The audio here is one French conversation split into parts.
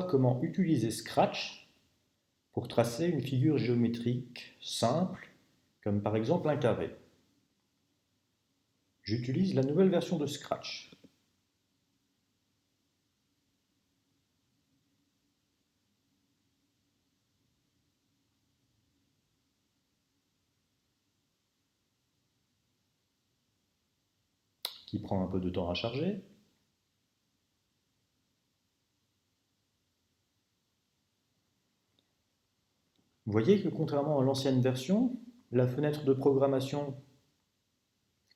Comment utiliser Scratch pour tracer une figure géométrique simple, comme par exemple un carré. J'utilise la nouvelle version de Scratch. Qui prend un peu de temps à charger. Vous voyez que contrairement à l'ancienne version, la fenêtre de programmation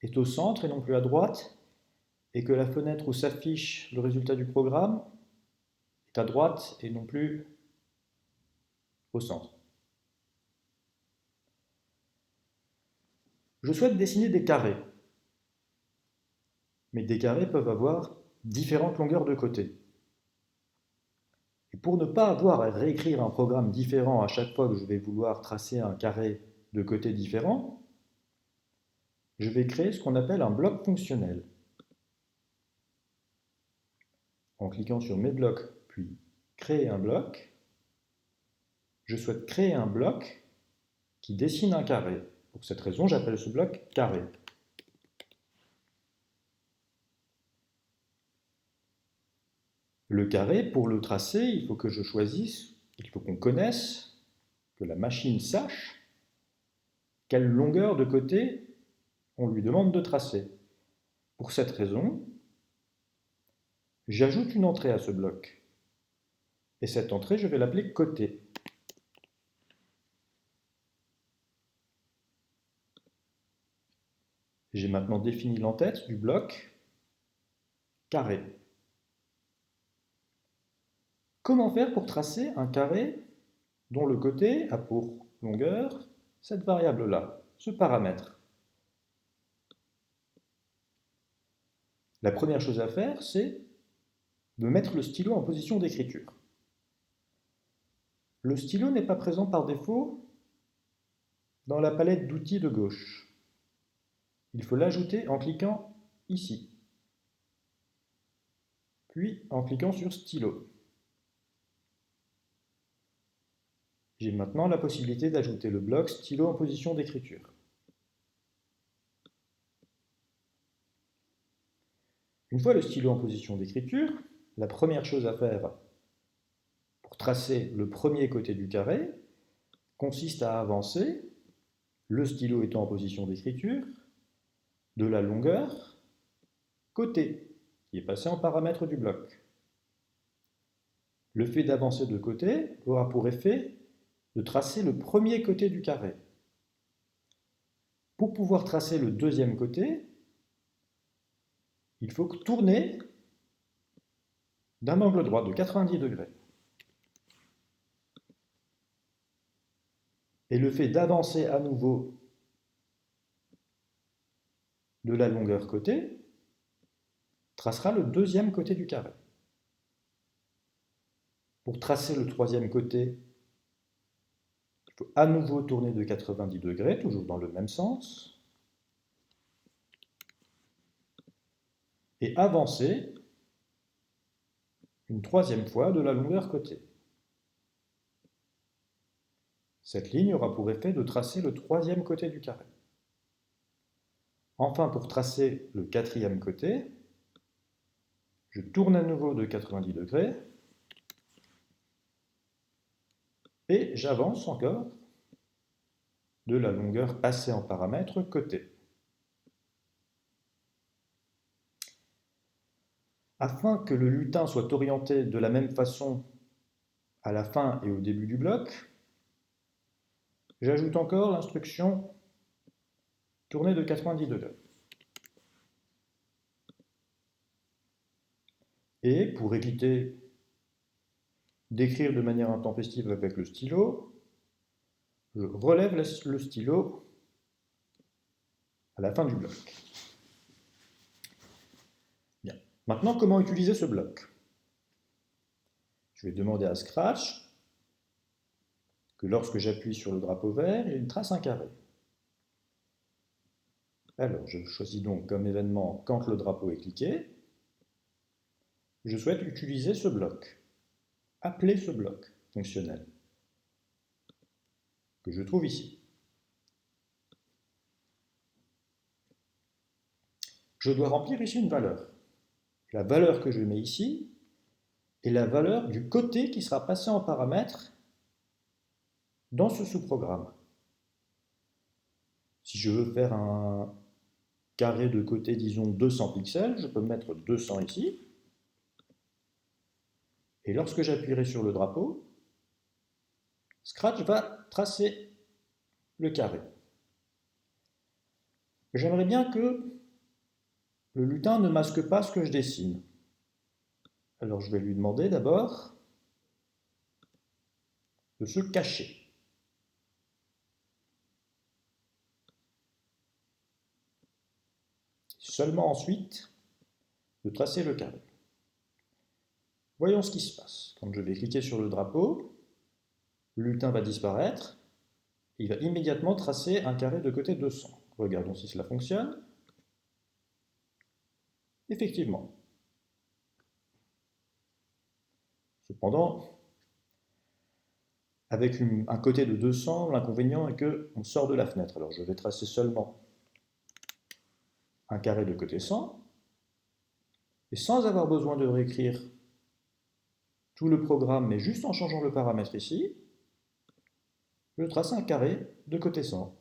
est au centre et non plus à droite, et que la fenêtre où s'affiche le résultat du programme est à droite et non plus au centre. Je souhaite dessiner des carrés, mais des carrés peuvent avoir différentes longueurs de côté. Et pour ne pas avoir à réécrire un programme différent à chaque fois que je vais vouloir tracer un carré de côtés différents, je vais créer ce qu'on appelle un bloc fonctionnel. En cliquant sur Mes blocs, puis Créer un bloc, je souhaite créer un bloc qui dessine un carré. Pour cette raison, j'appelle ce bloc carré. Le carré, pour le tracer, il faut que je choisisse, il faut qu'on connaisse, que la machine sache quelle longueur de côté on lui demande de tracer. Pour cette raison, j'ajoute une entrée à ce bloc. Et cette entrée, je vais l'appeler côté. J'ai maintenant défini l'entête du bloc carré. Comment faire pour tracer un carré dont le côté a pour longueur cette variable-là, ce paramètre? La première chose à faire, c'est de mettre le stylo en position d'écriture. Le stylo n'est pas présent par défaut dans la palette d'outils de gauche. Il faut l'ajouter en cliquant ici, puis en cliquant sur stylo. J'ai maintenant la possibilité d'ajouter le bloc stylo en position d'écriture. Une fois le stylo en position d'écriture, la première chose à faire pour tracer le premier côté du carré consiste à avancer, le stylo étant en position d'écriture, de la longueur côté, qui est passé en paramètre du bloc. Le fait d'avancer de côté aura pour effet de tracer le premier côté du carré. Pour pouvoir tracer le deuxième côté, il faut tourner d'un angle droit de 90 degrés. Et le fait d'avancer à nouveau de la longueur côté tracera le deuxième côté du carré. Pour tracer le troisième côté, il faut à nouveau tourner de 90 degrés, toujours dans le même sens, et avancer une troisième fois de la longueur côté. Cette ligne aura pour effet de tracer le troisième côté du carré. Enfin, pour tracer le quatrième côté, je tourne à nouveau de 90 degrés et j'avance encore de la longueur passée en paramètre côté. Afin que le lutin soit orienté de la même façon à la fin et au début du bloc, j'ajoute encore l'instruction tourner de 90 degrés. Et pour éviter d'écrire de manière intempestive avec le stylo, je relève le stylo à la fin du bloc. Bien. Maintenant, comment utiliser ce bloc? Je vais demander à Scratch que lorsque j'appuie sur le drapeau vert, il trace un carré. Alors, je choisis donc comme événement quand le drapeau est cliqué. Je souhaite utiliser ce bloc. appeler ce bloc fonctionnel que je trouve ici. Je dois remplir ici une valeur. La valeur que je mets ici est la valeur du côté qui sera passé en paramètre dans ce sous-programme. Si je veux faire un carré de côté, disons 200 pixels, je peux mettre 200 ici. Et lorsque j'appuierai sur le drapeau, Scratch va tracer le carré. J'aimerais bien que le lutin ne masque pas ce que je dessine. Alors je vais lui demander d'abord de se cacher. Seulement ensuite de tracer le carré. Voyons ce qui se passe. Quand je vais cliquer sur le drapeau, le lutin va disparaître. Il va immédiatement tracer un carré de côté 200. Regardons si cela fonctionne. Effectivement. Cependant, avec un côté de 200, l'inconvénient est qu'on sort de la fenêtre. Alors je vais tracer seulement un carré de côté 100, et sans avoir besoin de réécrire tout le programme, mais juste en changeant le paramètre ici, je trace un carré de côté 100.